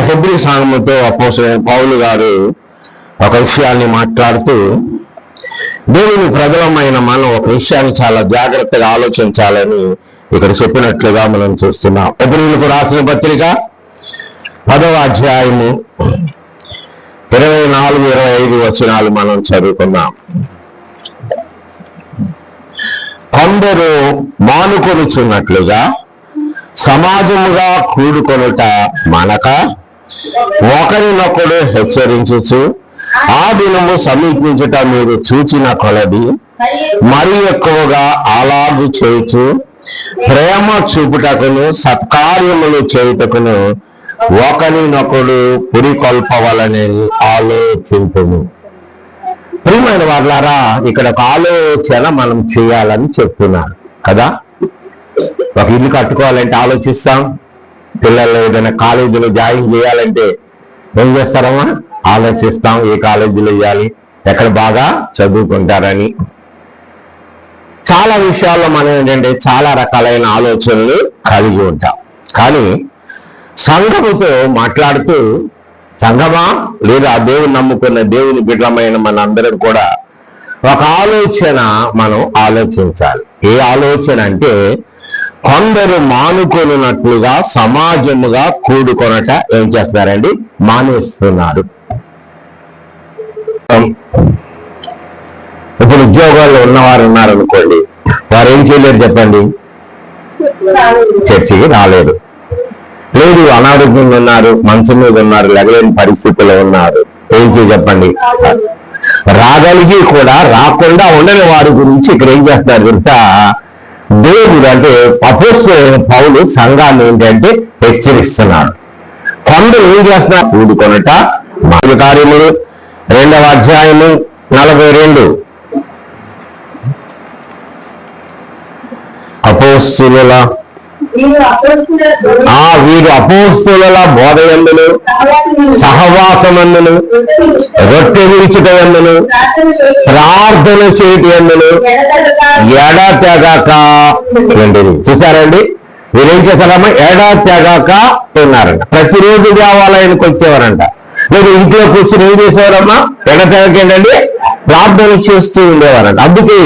Hebrew సంఘముతో అపోస్తలుడైన పౌలు గారు ఒక విషయాన్ని మాట్లాడుతూ, దేవుని ప్రజలమైన మనం ఒక విషయాన్ని చాలా జాగ్రత్తగా ఆలోచించాలని ఇక్కడ చెప్పినట్లుగా మనం చూస్తున్నాం. హెబ్రీయులకు రాసిన పత్రిక 10వ అధ్యాయము 24-25 వచనాలు మనం చదువుకుందాం. కొందరు మానుకొనుచున్నట్లుగా సమాజముగా కూడుకొనుట మనక ఒకరినొకడు హెచ్చరించుచు, ఆ దినము సమీపించుట మీరు చూచిన కొలది మరి ఎక్కువగా అలాగు చేయుచు, ప్రేమ చూపుటకును సత్కార్యములు చేయుటకును ఒకరినొకడు పురికొల్పవలనని ఆలోచించుము. ప్రియమైన వాళ్ళారా, ఇక్కడ ఒక ఆలోచన మనం చేయాలని చెప్తున్నారు కదా. ఒక ఇల్లు కట్టుకోవాలంటే ఆలోచిస్తాం. పిల్లలు ఏదైనా కాలేజీలో జాయిన్ చేయాలంటే ఏం చేస్తారమ్మా? ఆలోచిస్తాం, ఏ కాలేజీలో వేయాలి, ఎక్కడ బాగా చదువుకుంటారని. చాలా విషయాల్లో మనం ఏంటంటే చాలా రకాలైన ఆలోచనలు కలిగి ఉంటాం. కానీ సంఘముతో మాట్లాడుతూ, సంఘమా లేదా దేవుని నమ్ముకున్న దేవుని బిడ్డమైన మన అందరం కూడా ఒక ఆలోచన మనం ఆలోచించాలి. ఏ ఆలోచన అంటే, కొందరు మానుకొనున్నట్లుగా సమాజముగా కూడుకొనట ఏం చేస్తున్నారండి? మానేస్తున్నారు. ఇప్పుడు ఉద్యోగాల్లో ఉన్నవారు ఉన్నారనుకోండి, వారు ఏం చేయలేరు చెప్పండి? చర్చికి రాలేరు. లేదు, అనారోగ్యంగా ఉన్నారు, మంచం మీద ఉన్నారు, లెగలేని పరిస్థితుల్లో ఉన్నారు, ఏం చేయ చెప్పండి? రాగలిగి కూడా రాకుండా ఉండని వారి గురించి ఇక్కడ ఏం చేస్తున్నారు తెలుసా? దేవుడు అంటే అపోస్తలుడైన పౌలు సంఘాన్ని ఏంటంటే హెచ్చరిస్తున్నాడు. కొందరు ఏం చేస్తున్నారు? కూడుకొనట కార్యములు 2వ అధ్యాయము 42. అపోస్తలుల వీరు అపోస్తలుల బోధయందును సహవాసమందును రొట్టె విరుచుట యందును ప్రార్థన చేయటి యందును ఎడతెగక ఉండేది. చూసారండి, వీరేం చేశారమ్మా? ఎడతెగక ఉన్నారంట. ప్రతిరోజు దేవాలయానికి వచ్చేవారంట. లేదు, ఇంట్లో కూర్చొని ఏం చేసేవారమ్మా? ఎడతెగక ఏంటండి? ప్రార్థన చేస్తూ ఉండేవారంట. అందుకే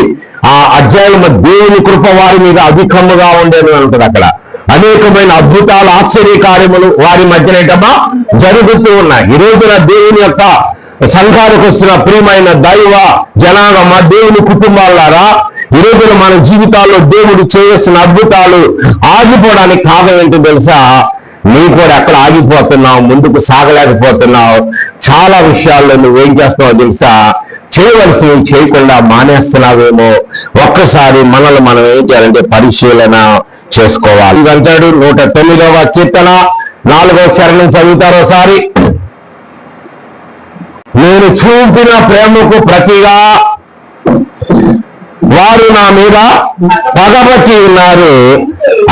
ఆ అధ్యాయం దేవుని కృప వారి మీద అధికముగా ఉండేది అంటారు. అక్కడ అనేకమైన అద్భుతాలు, ఆశ్చర్య కార్యములు వారి మధ్యన ఏంటమ్మా జరుగుతూ ఉన్నాయి. ఈ రోజున దేవుని యొక్క సంఘానికి వస్తున్న ప్రియమైన దైవ జనాంగమా, దేవుని కుటుంబాలారా, ఈ రోజున మన జీవితాల్లో దేవుడు చేస్తున్న అద్భుతాలు ఆగిపోవడానికి కారణం ఏంటో తెలుసా? నీ కూడా ఎక్కడ ఆగిపోతున్నావు, ముందుకు సాగలేకపోతున్నావు. చాలా విషయాల్లో నువ్వేం చేస్తున్నావు తెలుసా? చేయవలసినవి చేయకుండా మానేస్తున్నావేమో. ఒక్కసారి మనల్ని మనం ఏం చేయాలంటే పరిశీలన చేసుకోవాలి. ఇది అంటాడు 109వ కీర్తన 4వ చరణం చదువుతారు ఒకసారి. నేను చూపిన ప్రేమకు ప్రతిగా వారు నా మీద పగబట్టి ఉన్నారు,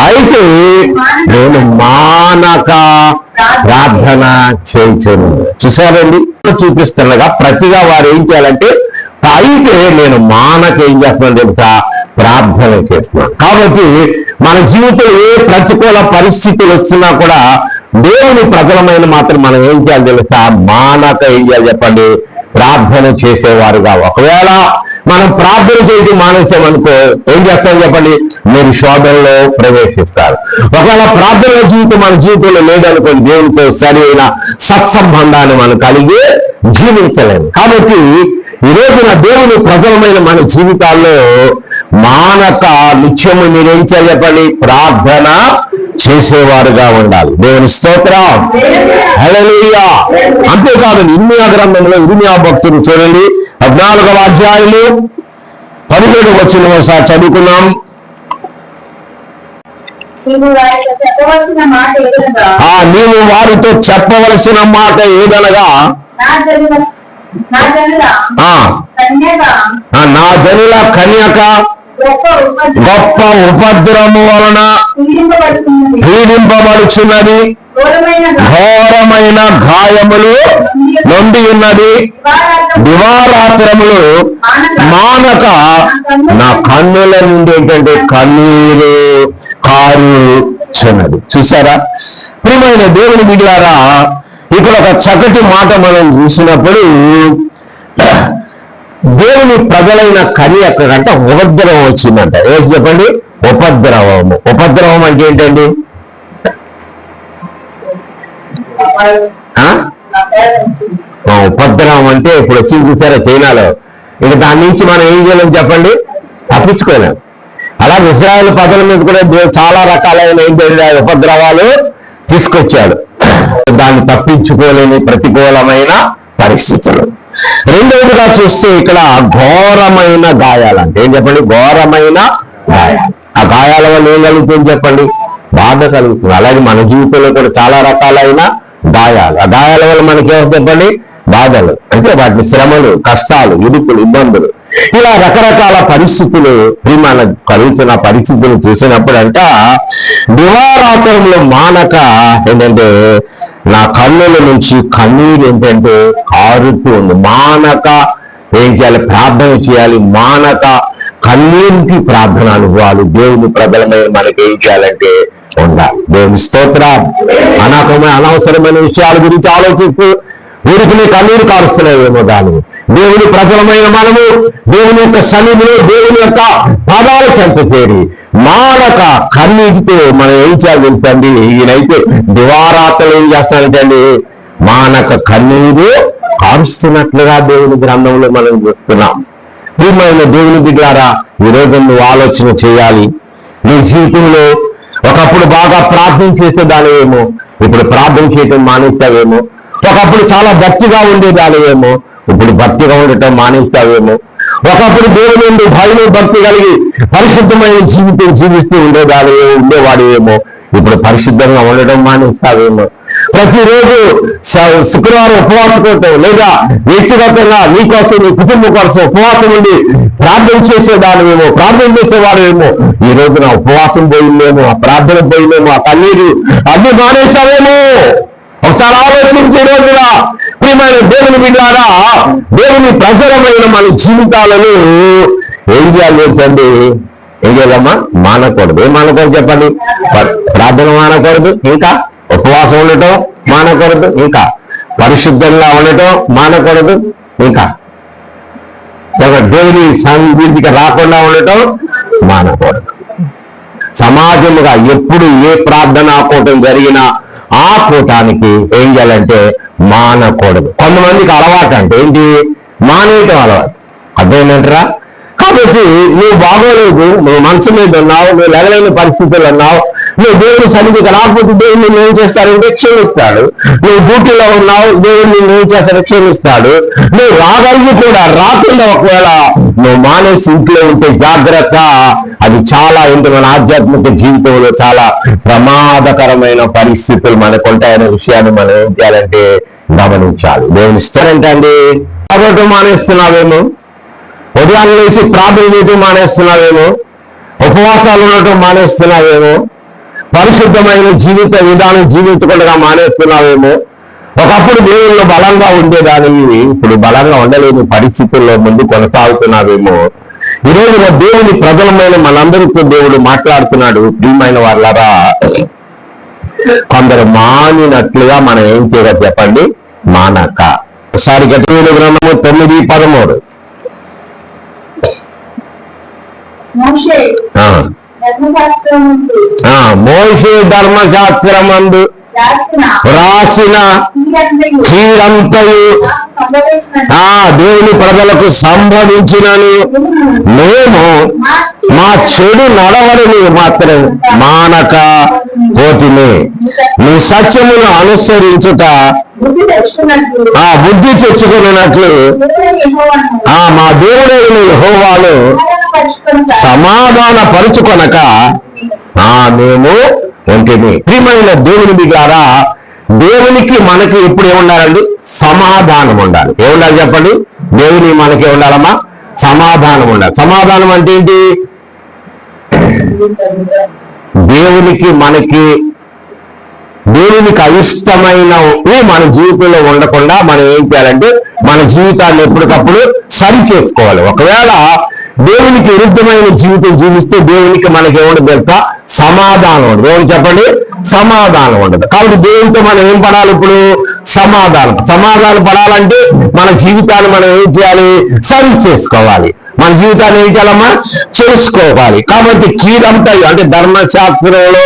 అయితే నేను మానక ప్రార్థన చేయించను. చూసారండి, చూపిస్తుండగా ప్రతిగా వారు ఏం చేయాలంటే, అయితే నేను మానక ఏం చేస్తున్నాను తెలుసా? ప్రార్థన చేస్తున్నాను. కాబట్టి మన జీవితంలో ఏ ప్రతికూల పరిస్థితులు వచ్చినా కూడా దేవుని ప్రజలమైన మాత్రం మనం ఏం చేయాలి తెలుసా? మానక ఏం చేయాలి చెప్పండి? ప్రార్థన చేసేవారుగా. ఒకవేళ మనం ప్రార్థన చేయడం మానేసామనుకో ఏం చేస్తాం చెప్పండి? మీరు శోధనలో ప్రవేశిస్తారు. ఒకవేళ ప్రార్థన జీవితం మన జీవితంలో లేదనుకోండి, దేవునితో సరైన సత్సంబంధాన్ని మనం కలిగి జీవించలేము. కాబట్టి ఈ రోజున దేవుని ప్రజలమైన మన జీవితాల్లో మానక నిత్యము మీరేం చేయాలి చెప్పండి? ప్రార్థన చేసేవారుగా ఉండాలి. దేవుని స్తోత్రం, హల్లెలూయా. అంతేకాదు ఇర్మీయా గ్రంథంలో ఇర్మీయా భక్తుడు చూడండి, 14వ అధ్యాయము 17వ వచనం ఒకసారి చదువుకున్నాం. నీవు వారితో చెప్పవలసిన మాట ఏదనగా, నా జనుల కన్యక గొప్ప ఉపద్రవము వలన పీడింపబడుచున్నది, ఘోరమైన గాయములు నొంది ఉన్నది, దివారాత్రములు మానక నా కన్నుల నుండి ఏంటంటే కన్నీరు కారుచున్నది. చూసారా? ప్రియమైన దేవుని బిడ్డలారా, ఇక్కడ ఒక చక్కటి మాట మనం చూసినప్పుడు దేవుని ప్రజలైన కని అక్కడంట ఉపద్రవం వచ్చిందంట. ఏం చెప్పండి? ఉపద్రవము. ఉపద్రవం అంటే ఏంటండి? ఉపద్రవం అంటే ఇప్పుడు వచ్చింది చూసారా చైనాలో. ఇక దాని నుంచి మనం ఏం చేయలేం చెప్పండి? తప్పించుకోలేం. అలా ఇజ్రాయెల్ ప్రజల మీద కూడా చాలా రకాలైన ఉపద్రవాలు తీసుకొచ్చాడు. దాన్ని తప్పించుకోలేని ప్రతికూలమైన పరిస్థితులు. రెండవదిగా చూస్తే ఇక్కడ ఘోరమైన గాయాలంటే ఏం చెప్పండి? ఘోరమైన గాయాలు. ఆ గాయాల వల్ల ఏం కలుగుతుంది చెప్పండి? బాధ కలుగుతుంది. అలాగే మన జీవితంలో కూడా చాలా రకాలైన గాయాలు. ఆ గాయాల వల్ల మనకేమో చెప్పండి? బాధలు అంటే వాటి శ్రమలు, కష్టాలు, ఇరుకులు, ఇబ్బందులు, ఇలా రకరకాల పరిస్థితులు మన కలుగుతున్న పరిస్థితులు చూసినప్పుడు అంట దివారాత్రంలో మానక ఏంటంటే నా కన్నుల నుంచి కన్నీరు ఏంటంటే కారుతూ ఉంది. మానక ఏం చేయాలి? ప్రార్థన చేయాలి. మానక కన్నీరుకి ప్రార్థన అనుభవాలు దేవుని ప్రజలమైన మనకి ఏం చేయాలంటే ఉండాలి. దేవుని స్తోత్రం. అనవసరమైన విషయాల గురించి ఆలోచిస్తూ ఊరికి కన్నీరు కారుస్తున్నాయేమో దాని దేవుని ప్రజలమైన మనము దేవుని యొక్క సన్నిధిలో దేవుని యొక్క పదాల చెంత చేరి మానక కన్నీటితో మనం ఏం చేయాలి తెలుసండి? ఈయనైతే దివారాత్రులు ఏం చేస్తానంటే అండి మానక కన్నీరు కారుస్తున్నట్లుగా దేవుని గ్రంథంలో మనం చూస్తున్నాం. ప్రియమైన దేవుని బిడ్డలారా, ఈరోజు నువ్వు ఆలోచన చేయాలి. నీ జీవితంలో ఒకప్పుడు బాగా ప్రార్థన చేసేదానివేమో, ఇప్పుడు ప్రార్థన చేయటం మానేస్తావేమో. ఒకప్పుడు చాలా భక్తిగా ఉండేదానివేమో, ఇప్పుడు భక్తిగా ఉండటం మానేస్తావేమో. ఒకప్పుడు దేవుని నుండి భయం భక్తి కలిగి పరిశుద్ధమైన జీవితం జీవిస్తూ ఉండేవాడివేమో, ఇప్పుడు పరిశుద్ధంగా ఉండడం మానేస్తావేమో. ప్రతిరోజు శుక్రవారం ఉపవాసం కోవటం లేదా వ్యక్తిగతంగా నీకోసం నీ కుటుంబం కోసం ఉపవాసం ఉండి ప్రార్థన చేసేదానివేమో, ప్రార్థన చేసేవాడేమో. ఈ రోజు నా ఉపవాసం పోయిందేమో, ఆ ప్రార్థన పోయిందేమో, ఆ కన్నీరు అన్ని మానేసావేమో. ఒకసారి ఆలోచించే రోజున ప్రియమైన దేవుని బిడ్డలారా, దేవుని ప్రజలమైన మన జీవితాలను ఏం చేయాలి తెలుసండి? ఏం చేయాలమ్మా? మానకూడదు. ఏం మానకూడదు చెప్పండి? ప్రార్థన మానకూడదు, ఇంకా ఉపవాసం ఉండటం మానకూడదు, ఇంకా పరిశుద్ధంగా ఉండటం మానకూడదు, ఇంకా దేవుని సన్నిధికి రాకుండా ఉండటం మానకూడదు. సమాజముగా ఎప్పుడు ఏ ప్రార్థనా కూటం జరిగినా ఆ కూటానికి ఏం చేయాలంటే మానకూడదు. కొంతమందికి అలవాటు అంటే ఏంటి? మానేయటం అలవాటు. అర్థమైందంటారా? కాబట్టి నువ్వు బాగోలేదు, నువ్వు మనసు మీద ఉన్నావు, నువ్వు లెగలేని పరిస్థితులు ఉన్నావు, నువ్వు దేవుని సన్నిధికి రాకపోతే దేవుడు నిన్ను ఏం చేస్తాడంటే క్షమిస్తాడు. నువ్వు డ్యూటీలో ఉన్నావు, దేవుడు నిన్ను ఏం చేస్తాడు? క్షమిస్తాడు. నువ్వు రాగలిగి కూడా రాకుండా ఒకవేళ నువ్వు మానేసి ఇంట్లో ఉంటే జాగ్రత్త. అది చాలా ఏంటి మన ఆధ్యాత్మిక జీవితంలో చాలా ప్రమాదకరమైన పరిస్థితులు మనకు ఉంటాయనే విషయాన్ని మనం ఏం చేయాలంటే గమనించాలి. దేవుని ఇస్తారంటే అండి కాబట్టి మానేస్తున్నావేమో, ఉదయాన్నే వేసి ప్రార్థన చేయటం మానేస్తున్నావేమో, ఉపవాసాలు ఉండటం మానేస్తున్నావేమో, పరిశుద్ధమైన జీవిత విధానం జీవించకుండా మానేస్తున్నావేమో. ఒకప్పుడు దేవుళ్ళు బలంగా ఉండేదానివి ఇప్పుడు బలంగా ఉండలేని పరిస్థితుల్లో ముందు కొనసాగుతున్నావేమో. ఈ రోజున దేవుని ప్రజలమైన మనందరితో దేవుడు మాట్లాడుతున్నాడు. ప్రియమైన వాళ్ళరా, కొందరు మానినట్లుగా మనం ఏం చేయాలి చెప్పండి? మానక. ఒకసారి గట్టిగా గ్రంథము 9:13 మోషే ధర్మశాస్త్రమందు రాసిన కీడంతయు దేవుని ప్రజలకు సంభవించినను మేము మా చెడు నడవడిని మాత్రం మానక పోతిని. నీ సత్యమును అనుసరించుట బుద్ధి తెచ్చుకున్నట్లు మా దేవుడైన యెహోవాను సమాధాన పరుచుకొనక మేము ఉంటుంది. ప్రియమైన దేవుని బిడ్డలారా, దేవునికి మనకి ఎప్పుడు ఏముండాలండి? సమాధానం ఉండాలి. ఏముండాలి చెప్పండి? దేవుని మనకి ఉండాలమ్మా? సమాధానం ఉండాలి. సమాధానం అంటే ఏంటి? దేవునికి మనకి దేవునికి అయిష్టమైనవి మన జీవితంలో ఉండకుండా మనం ఏం చేయాలంటే మన జీవితాన్ని ఎప్పటికప్పుడు సరి చేసుకోవాలి. ఒకవేళ దేవునికి విరుద్ధమైన జీవితం జీవిస్తే దేవునికి మనకి ఏముండదు తెలుసా? సమాధానం ఉండదు. దేవునికి చెప్పండి, సమాధానం ఉండదు. కాబట్టి దేవునితో మనం ఏం పడాలి? ఇప్పుడు సమాధానం పడాలంటే మన జీవితాన్ని మనం ఏం చేయాలి? సరి చేసుకోవాలి. మన జీవితాన్ని ఏం చేయాలమ్మా? చేసుకోవాలి. కాబట్టి కీడంతా అంటే ధర్మశాస్త్రంలో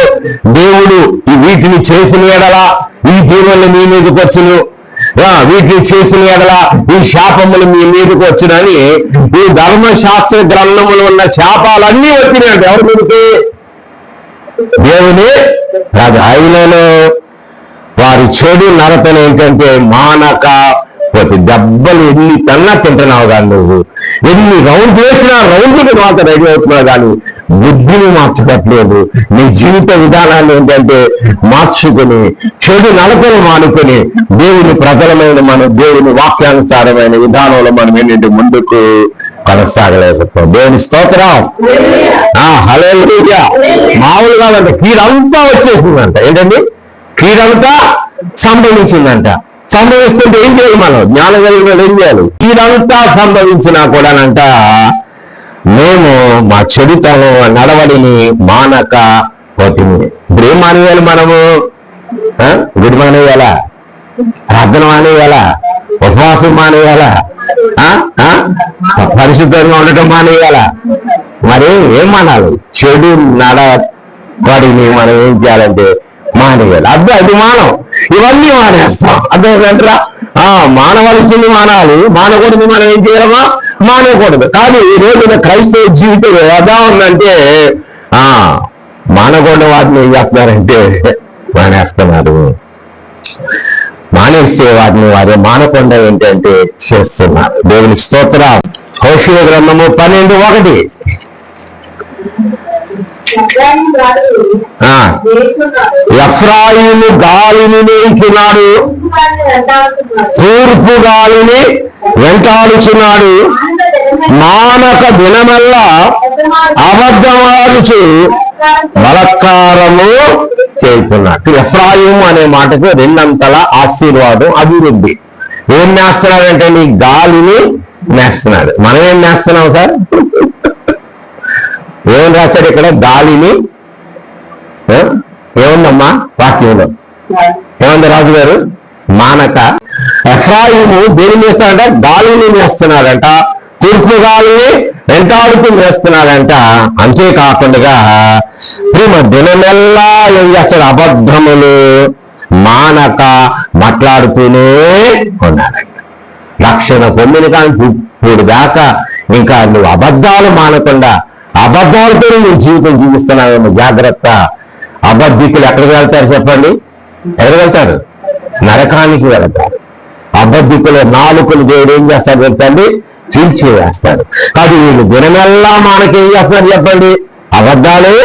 దేవుడు వీటిని చేసిన ఎడలా ఈ దీవులు మీ మీదకి వచ్చును, వీటిని చేసిన ఎడలా ఈ శాపములు మీ మీదకి వచ్చునని ఈ ధర్మశాస్త్ర గ్రంథములు ఉన్న శాపాలన్నీ వచ్చినాయంటే ఎవరి మీదకి? దేవుని రాజు. ఆయనలో వారి చెడు నడతలు ఏంటంటే మానక పోతే దెబ్బలు ఎన్ని కన్నా తింటున్నావు కానీ నువ్వు ఎన్ని రౌండ్ వేసినా రౌండ్కి మాత్రం రెడీ అవుతున్నావు కానీ బుద్ధిని మార్చుకోవట్లేదు. నీ జీవిత విధానాన్ని ఏంటంటే మార్చుకుని చెడు నడతలు మానుకొని దేవుని ప్రజలమైన మనం దేవుని వాక్యానుసారమైన విధానంలో మనం ఏంటంటే ముందుకు కొనసాగలేకపోతాం. దేవుని స్తోత్రం. హల్లెలూయా. మామూలుగా అంట కీడంతా వచ్చేసిందంట. ఏంటండి? కీడంతా సంభవించిందంట. సంభవిస్తుంటే ఏం చేయాలి? మనం జ్ఞానం కలిగిన ఏం చేయాలి? ఇదంతా సంభవించినా కూడానంట మేము మా చెడుతనం నడవడిని మానక పోతుంది. ఇప్పుడు ఏం మానేయాలి? మనము గుడి మానేయాలా? ప్రార్థన మానేయాలా? ఉపవాసం మానేయాలా? పరిశుద్ధంగా ఉండటం మానేయాలా? మరి ఏం మానాలి? చెడు నడవడిని మనం ఏం చేయాలంటే మానేయాలి. అది మానం. ఇవన్నీ మానేస్తాం. అర్థమంటారా? మానవలసింది మానాలి, మానకూడదు మనం ఏం చేయాలమా? మానకూడదు. కానీ ఈ రోజున క్రైస్తవ జీవితం ఎలా ఉందంటే మానకూడని వాటిని ఏం చేస్తున్నారంటే మానేస్తున్నారు. మానేసే వాటిని వారు మానకుండా ఏంటంటే చేస్తున్నారు. దేవునికి స్తోత్రం. హోషేయ గ్రంథము 12:1 ఎఫ్రాయిము గాలిని నేర్చున్నాడు, తూర్పు గాలిని వెంటాడుచున్నాడు, మానక దినమల్లా అబద్ధమాడుచు బలత్కారము చేస్తున్నాడు. ఎఫ్రాయిము అనే మాటకు రెండంతల ఆశీర్వాదం, అభివృద్ధి. ఏం నేస్తున్నాడంటే నీ గాలిని నేస్తున్నాడు. మనం ఏం నేస్తున్నాం సార్? ఏమని రాశాడు ఇక్కడ? గాలిని. ఏముందమ్మా వాక్యంలో? ఏముంది రాజు గారు? మానక. ఎఫ్రాయిము దేని వేస్తాడంట? గాలిని వేస్తున్నాడంట, తూర్పు గాలిని వెంటాడుతూ వేస్తున్నాడంట. అంతేకాకుండా ప్రేమ దినమెల్లా ఏం చేస్తాడు? అబద్ధములు మానక మాట్లాడుతూనే ఉన్నాడంట. రక్షణ పొందిన కానీ ఇప్పుడు దాకా ఇంకా నువ్వు అబద్ధాలు మానకుండా అబద్ధాలతో నువ్వు జీవితం జీవిస్తున్నావేమో జాగ్రత్త. అబద్ధికులు ఎక్కడికి వెళ్తారు చెప్పండి? ఎక్కడికి వెళ్తారు? నరకానికి వెళ్తారు. అబద్ధికుల నాలుకలు దేవుడు ఏం చేస్తాడు వెళ్తాండి? చీల్చి వేస్తాడు. కానీ వీళ్ళు దినమెల్లా మనకేం చేస్తున్నారు చెప్పండి? అబద్ధాలే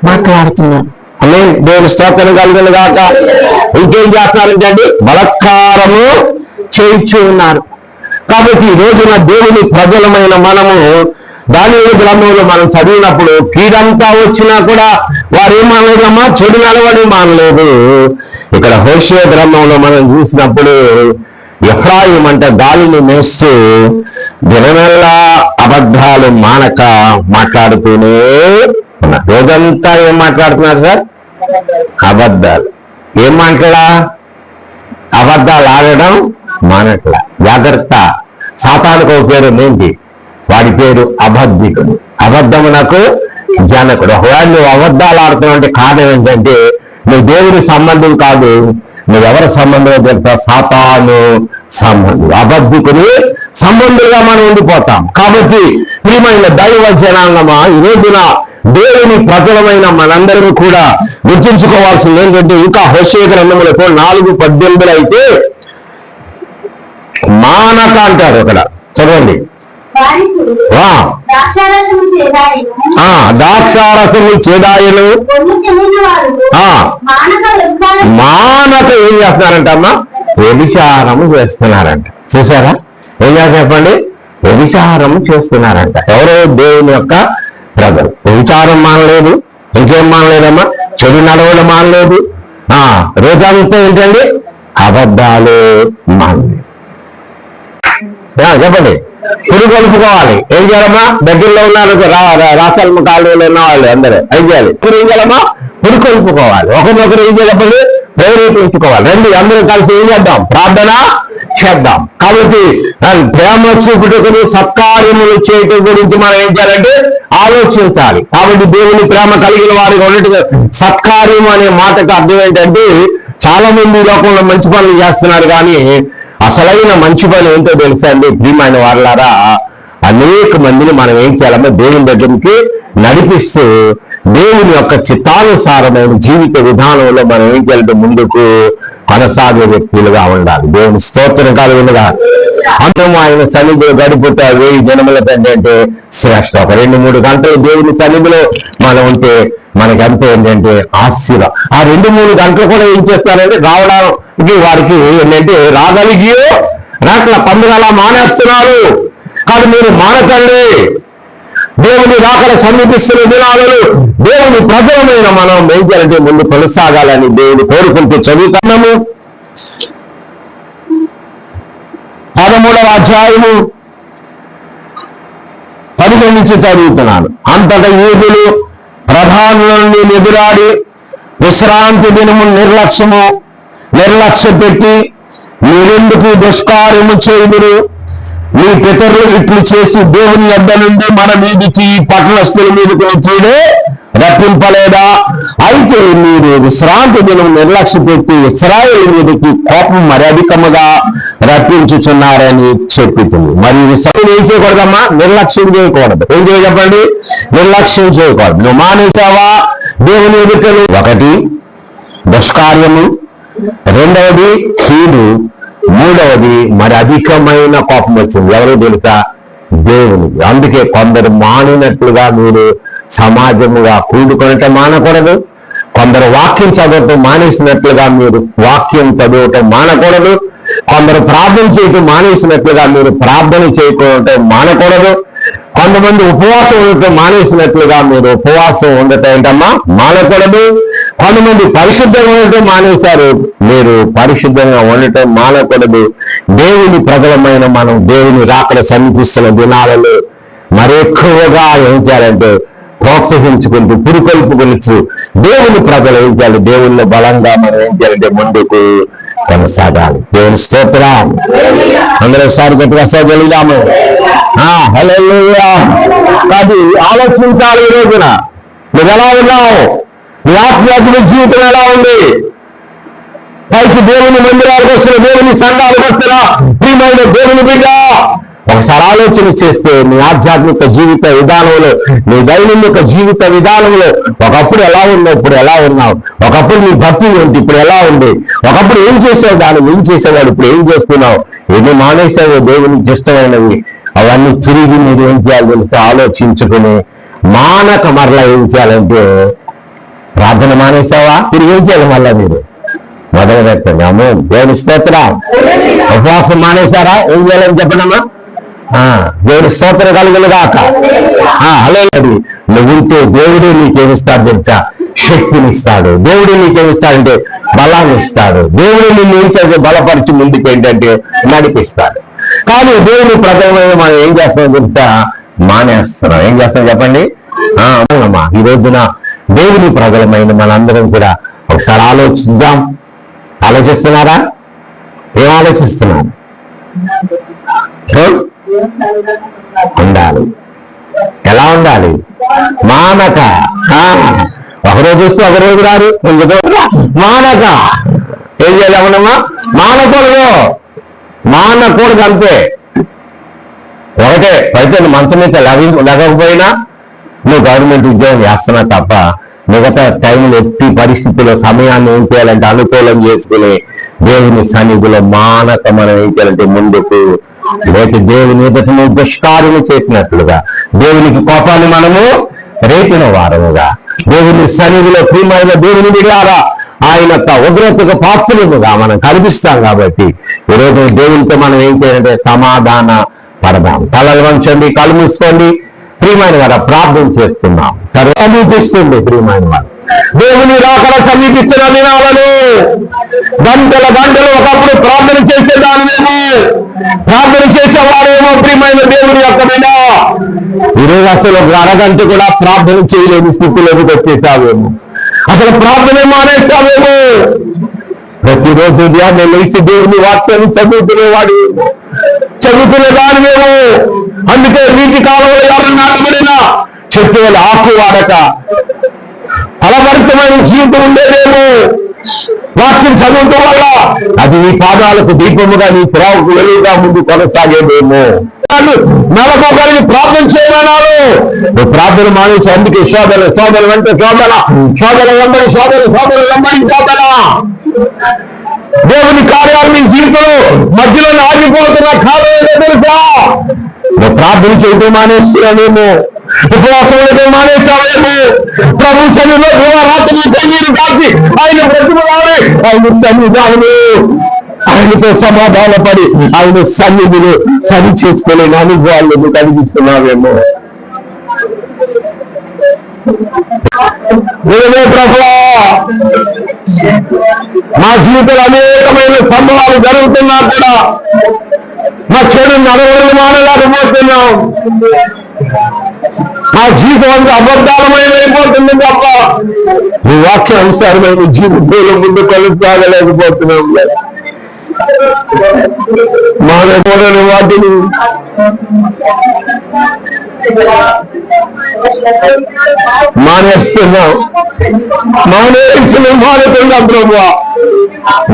మాట్లాడుతున్నారు. అనే దేవుని స్తోత్రం కలుగును గాక. ఇంకేం చేస్తున్నారంటే బలత్కారము చేయించు ఉన్నారు. కాబట్టి ఈ రోజున దేవుని ప్రజలమైన మనము దానియేలు గ్రంథంలో మనం చదివినప్పుడు కీడంతా వచ్చినా కూడా వారు ఏం మానలేదమ్మా? చెడు నడవని మానలేదు. ఇక్కడ హోషేయ గ్రంథంలో మనం చూసినప్పుడు ఎఫ్రాయిం అంటే గాలిని మేస్తూ దినమెల్లా అబద్ధాలు మానక మాట్లాడుతూనే ఉన్నారు. రోజంతా ఏం మాట్లాడుతున్నారు సార్? అబద్ధాలు. ఏం మాట్లాడా? అబద్ధాలు ఆడడం మానట్లా. జాగ్రత్త. సాతానుకు ఒక పేరు ఏంటి? వాడి పేరు అబద్ధికుడు. అబద్ధమునకు జనకుడు. ఒకవేళ నువ్వు అబద్ధాలు ఆడుతున్నావు కారణం ఏంటంటే నువ్వు దేవుడి సంబంధం కాదు, నువ్వెవరి సంబంధం తెలుసా? సాతాను సంబంధం. అబద్ధికుని సంబంధులుగా మనం ఉండిపోతాం. కాబట్టి ప్రియమైన దైవ జనాంగమా, ఈ రోజున దేవుని ప్రజలమైన మనందరూ కూడా గుర్తుంచుకోవాల్సింది ఏంటంటే ఇంకా హోషేయ గ్రంథములో 4:18 అయితే మానక అంటారు అక్కడ. చదవండి. ద్రాక్షారసము చేదాయను మానక ఏం చేస్తున్నారంట అమ్మా? వ్యభిచారము చేస్తున్నారంట. చూసారా? ఏం చేస్తారు చెప్పండి? వ్యభిచారము చేస్తున్నారంట. ఎవరో దేవుని యొక్క ప్రజలు. వ్యభిచారం మానలేదు, ఇంకేం మానలేదమ్మా? చెడు నడవడం మానలేదు. రోజంతా ఏంటండి? అబద్ధాలు మానలేదు. చెప్పండి. పురుగొల్పుకోవాలి. ఏం చేయాలమ్మా? దగ్గరలో ఉన్నారు రాచల్మ కాలువలో ఉన్న వాళ్ళు అందరూ ఏం చేయాలి? ఏం చేయాలమ్మా? పురుగొల్పుకోవాలి. ఒకరినొకరు ఏం చేయాలి? ప్రేరేపించుకోవాలి. రండి అందరూ కలిసి ఏం చేద్దాం? ప్రార్థన చేద్దాం. కాబట్టి ప్రేమ చూపుటకుని సత్కార్యములు చేయటం గురించి మనం ఏం చేయాలంటే ఆలోచించాలి. కాబట్టి దేవుని ప్రేమ కలిగిన వారికి ఉన్నట్టుగా సత్కార్యం అనే మాటకు అర్థం ఏంటంటే, చాలా మంది లోకంలో మంచి పనులు చేస్తున్నారు, కానీ అసలైన మంచి పని ఏంటో తెలుసా అండి ప్రియమైన వాళ్ళారా? అనేక మందిని మనం ఏం చేయాలంటే దేవుని దగ్గరికి నడిపిస్తూ దేవుని యొక్క చిత్తానుసారమైన జీవిత విధానంలో మనం ఏం చేయాలంటే ముందుకు కొనసాగే వ్యక్తులుగా ఉండాలి. దేవుని స్తోత్రం కలుగునుగా. అందరం ఆయన సన్నిధిలో గడిపోతే 1000 జనముల కంటే అంటే శ్రేష్ఠ. ఒక 2-3 గంటలు దేవుని సన్నిధిలో మనం ఉంటే మనకంతా ఏంటంటే ఆశీర్వాదం. ఆ 2-3 గంటలు కూడా ఏం చేస్తారంటే రావడానికి వారికి ఏంటంటే రాగలిగియో రాట్ల పండుగ మానేస్తున్నారు. కానీ మీరు మానకండి. దేవుని రాకడ సమీపిస్తున్న దినాలలో దేవుని ప్రజలమైన మనం ఏం చేయాలంటే ముందు కొనసాగాలని దేవుని కోరుకుంటూ చదువుతున్నాము. 13వ అధ్యాయము 15 నుంచి చదువుతున్నాను. అంతటా యూదులు ప్రధానులను ఎదురాడి విశ్రాంతి దినము నిర్లక్ష్య పెట్టి మీరెందుకు దుష్కార్యము చేయుదురు? మీ పితరులు ఇట్లు చేసి దేవుని యొద్ద నుండి మన మీదికి పట్టణస్థుల మీదకి కీడే రప్పింపలేదా? అయితే మీరు విశ్రాంతి దినం నిర్లక్ష్య పెట్టి ఇశ్రాయేలు మీదకి కోపం మరి అధికముగా రప్పించుచున్నారని చెప్పింది. మరి విశ్రాంతి ఏం చేయకూడదమ్మా? నిర్లక్ష్యం చేయకూడదు. ఏం చేయ చెప్పండి? నిర్లక్ష్యం చేయకూడదు. నువ్వు మానేసావా దేవుని ఎదుటలు? 1 దుష్కార్యము, 2వది కీడు, 3వది మరి అధికమైన కోపం వచ్చింది. ఎవరో తెలుసా? దేవునికి. అందుకే కొందరు మానినట్లుగా మీరు సమాజముగా కూడుకొనటం మానకూడదు. కొందరు వాక్యం చదవటం మానేసినట్లుగా మీరు వాక్యం చదవటం మానకూడదు. కొందరు ప్రార్థన చేయటం మానేసినట్లుగా మీరు ప్రార్థన చేయటం మానకూడదు. కొంతమంది ఉపవాసం ఉండటం మానేసినట్లుగా మీరు ఉపవాసం ఉండటం ఏంటమ్మా మానకూడదు. కొంతమంది పరిశుద్ధంగా ఉండటం మానేశారు, మీరు పరిశుద్ధంగా ఉండటం మానకూడదు. దేవుని ప్రజలమైన మనం దేవుని రాకడ సమీపిస్తున్న దినాలలో మరెక్కువగా ఏం చేయాలంటే ప్రోత్సహించుకుంటూ పురుకొల్పుకొలుచు దేవుని ప్రజలు ఏం చేయాలి? దేవుల్లో బలంగా మనం ఏం చేయాలంటే ముందుకు కొనసాగాలి. దేవుని స్తోత్రం. అందరూ సారి గట్టిగా సోదరుదాము. హల్లెలూయా. అది ఆలోచించాలి. ఈ రోజున నువ్వు ఎలా ఉన్నావు? నీ ఆధ్యాత్మిక జీవితం ఎలా ఉంది? పైకి దేవుని మందిరాలకు వస్తున్న దేవుని సంఘాలకు వస్తున్న ప్రియమైన దేవుని బిడ్డ, ఒకసారి ఆలోచన చేస్తే నీ ఆధ్యాత్మిక జీవిత విధానంలో, నీ దైనందిక జీవిత విధానంలో ఒకప్పుడు ఎలా ఉన్నావు, ఇప్పుడు ఎలా ఉన్నావు? ఒకప్పుడు నీ భక్తి ఏంటి, ఇప్పుడు ఎలా ఉంది? ఒకప్పుడు ఏం చేసావు, దాన్ని ఏం చేసేవాడు, ఇప్పుడు ఏం చేస్తున్నావు? ఎన్ని మానేసావో దేవునికి ఇష్టమైనవి అవన్నీ తిరిగి మీరు ఏం చేయాలి తెలిసి ఆలోచించుకుని మానక మరలా ఏం చేయాలంటే ప్రార్థన మానేసావా? తిరిగి ఏం చేయాలి? మళ్ళా మీరు మొదలు పెట్టండి. అమ్మో దేవుని స్తోత్రం. ఉపవాసం మానేశారా? ఏం చేయాలని చెప్పండమ్మా. దేవుని స్తోత్రం కలుగులుగాక. అలాగే నువ్వు ఉంటే దేవుడే నీకేమిస్తాడు తెలుసా? శక్తిని ఇస్తాడు. దేవుడే నీకేమిస్తాడంటే బలాన్ని ఇస్తాడు. దేవుడు నిన్ను ఏం చేస్తే బలపరిచి ముందుకు ఏంటంటే నడిపిస్తాడు. కానీ దేవుని ప్రజలమైన మనం ఏం చేస్తాం తెలుసా? మానేస్తున్నాం. ఏం చేస్తాం చెప్పండి. అమ్మా ఈ రోజున దేవుని ప్రజలమైన మనందరం కూడా ఒకసారి ఆలోచిద్దాం. ఆలోచిస్తున్నారా? ఏం ఆలోచిస్తున్నారు? ఉండాలి. ఎలా ఉండాలి? మానక. ఒకరోజు వస్తే ఒకరోజు రారు, మానక. ఏం చేయాలమ్మా? మానకూడదు. మానకూడదు అంతే. ఒకటే పైసలు మంచం మీద లేకపోయినా నువ్వు గవర్నమెంట్ ఉద్యోగం చేస్తున్నా తప్ప మిగతా టైంలో ఎట్టి పరిస్థితుల్లో సమయాన్ని ఏం చేయాలంటే అనుకూలం చేసుకుని దేవుని సన్నిధిలో మానక మనం ఏం చేయాలంటే ముందుకు లేక దేవుని ఎదుట నువ్వు దుష్కార్యము చేసినట్లుగా దేవునికి కోపాన్ని మనము రేపిన వారముగా దేవుని సన్నిధిలో ప్రియమైన దేవుని బిడ్డలారా ఆయన ఉగ్రతకు పాత్రలుగా మనం కనిపిస్తాం. కాబట్టి ఈరోజు దేవునితో మనం ఏం చేయాలంటే సమాధాన పడదాం. తలలు వంచండి, కళ్ళు మూసుకోండి. ప్రియమైన వారు ప్రార్థన చేస్తున్నాం. సమీపిస్తుంది ప్రియమైన వారు. దేవుని రాకడ సమీపిస్తున్న దినాలను గంటల గంటలు ఒకప్పుడు ప్రార్థన చేసేదానిమేమో, ప్రార్థన చేసేవారేమో ప్రియమైన ప్రియమైన దేవుడి యొక్క బిడ్డ, ఈరోజు అసలు ఒక అరగంట కూడా ప్రార్థన చేయలేని స్థితిలోకి వచ్చేసావేమో, అసలు ప్రార్థన మానేసావేమో. ప్రతిరోజు ఉదయాన్నే లేచి దేవుని వాక్యాన్ని చదువుకునే దానివేమో. అందుకే నీటి కాలంలో ఎవరు నాటబడిన చెట్టు వల్ల ఆకు వాడక ఫలభరితమైన జీవితం ఉండేదేమో. వాక్యం చదవటం వల్ల అది నీ పాదాలకు దీపముగా, నీ త్రోవకు వెలుగుగా ముందు కొనసాగేదేమో. నెలకొకరికి ప్రార్థన చేయమన్నారు, ప్రార్థన మానేసి అందుకే శోధన వెంట శోధన వెంబడి దేవుని కార్యాలు నీ జీవితంలో మధ్యలో ఆగిపోతున్న కాలం ఏదో తెలుసా? ప్రార్థన చేయడం మానేస్తున్నామేమో, ఉపవాసం ఉండటం మానేసామేమో, ప్రభు సన్నిధిలో దివారాత్రులు కన్నీరు కాచి ఆయన బ్రతుకులాడే ఆయన సన్నిధానము, ఆయనతో సమాధానపడి ఆయన సన్నిధిని సరి చేసుకోలేని అనుభవాలను కలిగిస్తున్నామేమో. ప్రభువా, మా జీవితంలో అనేకమైన సంభవాలు జరుగుతున్నా కూడా మా చెడు నడవడిని మానలేకపోతున్నాం. మా జీవితం అంతా అబద్ధాలమైపోతుంది తప్ప ఈ వాక్యానుసారమైన జీవితంలో ముందు కొనసాగలేకపోతున్నాం. మానకూడని వాటిని మానేస్తున్నాం. మానుతున్నాం ప్రభువా,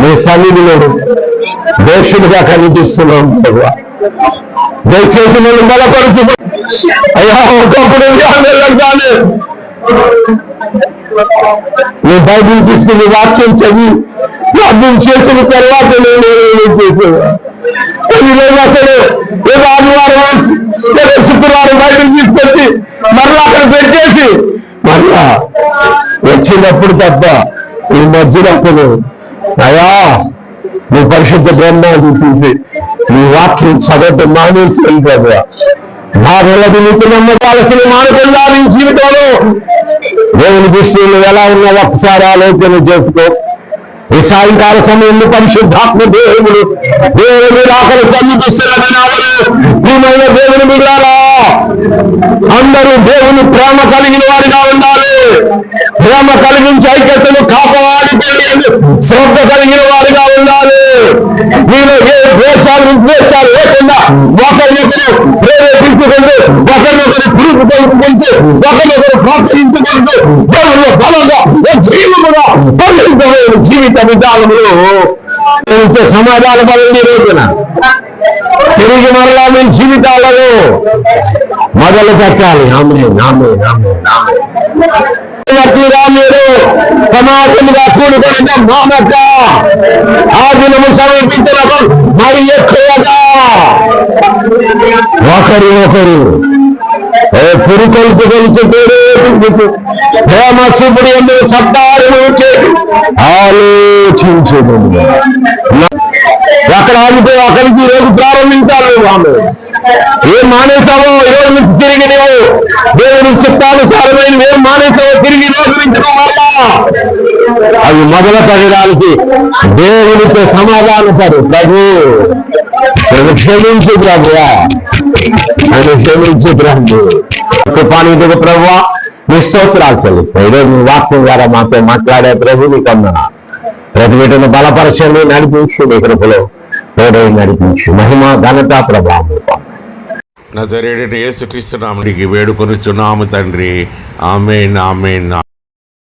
నీ సన్నిధిలో దోషులుగా కనిపిస్తున్నాం ప్రభువా. దయచేసి నేను బలపరుచు అయ్యా. ఒకప్పుడు నీ బైబిల్ తీసుకుని వాక్యం చదివి ప్రార్థన చేసిన తర్వాత నేను చేసేది అసలు ఏదో ఆదివారం శుక్రవారం బైబిల్ తీసుకొచ్చి మరలా అక్కడ పెట్టేసి మరలా వచ్చినప్పుడు తప్ప ఈ మధ్యలో అసలు అయ్యా నీ పరిశుద్ధ గ్రంథాలు తీసి నీ వాక్యం చదవటం మానేసి కదా. భార్యలకు నీకు నమ్మకాల్సిన మానకుండా నీ జీవితంలో దేవుని దృష్టిలో ఎలా ఉన్నా ఒక్కసారి ఆలోచన చేసుకో. ఈ సాయంకాల సమయంలో పరిశుద్ధాత్మ దేవుడు ఆకలి సమీపిస్తున్న దేవుని బిడ్డలారా, అందరూ దేవుని ప్రేమ కలిగిన వారిగా ఉండాలి. ప్రేమ కలిగించి ఐక్యతను కాపాడి శ్రద్ధ కలిగిన వారిగా ఉండాలి. మీరు ఏ ద్వేషాలు విద్వేషాలు లేకుండా ఒకరినొకరు ప్రేరేపించుకుంటూ, ఒకరినొకరు పిలుపు తెలుపుకుంటూ, ఒకరినొకరు ప్రోత్సహించుకుంటూ దేవుడు బలంగా జీవముగా పవిత్రమైన జీవిత విధానములు సమాధాన పడండి. రోజున తిరిగి మరలా మీ జీవితాలను మొదలు పెట్టాలి. మీరు సమాజంగా కూడుకున్న మానక ఆ దినము సమర్పించినప్పుడు మరి ఎక్కువగా ఒకరు పురుకొలుపు కలిసి ప్రేమ చూపుడు ఎందుకు శబ్దాలను ఆలోచించదు. ఎక్కడ ఆగితే అక్కడికి ఈరోజు ప్రారంభించాలి. ఆమె ఏం మానేసావో ఈరోజు నుంచి తిరిగి నీవు దేవుని చిత్తానుసారమైన ఏం మానేసావో తిరిగి రోజు నుంచి అవి మొదలు పెట్టడానికి దేవునితో సమాధానపడు. ప్రభు క్షమించు ప్రభువా, నన్ను క్షమించు ప్రభు. కృపానిధికి ప్రభువా నీ స్తోత్రాలు చెల్లిస్తాయి. ఈరోజు నీ వాక్యం ద్వారా మాతో మాట్లాడే ప్రభు నీకు వందనాలు. ప్రతి వీటిని బలపరచండి, నడిపించు, నీ కృపలో తోడై నడిపించు. మహిమ ఘనత ప్రభావం నజరేయుడైన యేసుక్రీస్తు నామమున వేడుకొనుచున్నాము తండ్రి. ఆమేన్.